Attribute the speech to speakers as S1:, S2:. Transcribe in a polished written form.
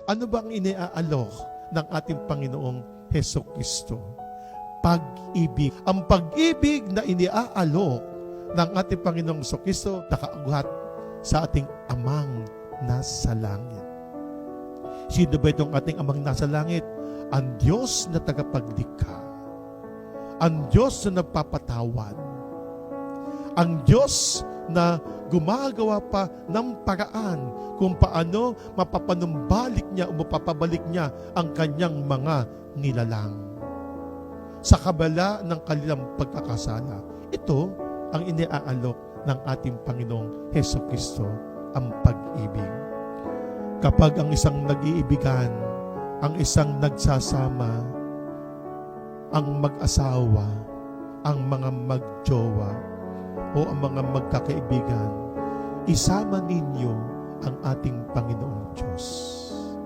S1: Ano bang iniaalok ng ating Panginoong Hesukristo? Pag-ibig. Ang pag-ibig na iniaalok ng ating Panginoong Hesukristo nakaugat sa ating amang nasa langit. Sino ba itong ating amang nasa langit? Ang Diyos na tagapaglikha. Ang Diyos na nagpapatawad. Ang Diyos na gumagawa pa ng paraan kung paano mapapanumbalik niya o mapapabalik niya ang kanyang mga nilalang. Sa kabala ng kanilang pagkakasala, ito ang iniaalok ng ating Panginoong Hesukristo, ang pag-ibig. Kapag ang isang nag-iibigan, ang isang nagsasama, ang mag-asawa, ang mga magjowa, o ang mga magkakaibigan, isama ninyo ang ating Panginoong Diyos.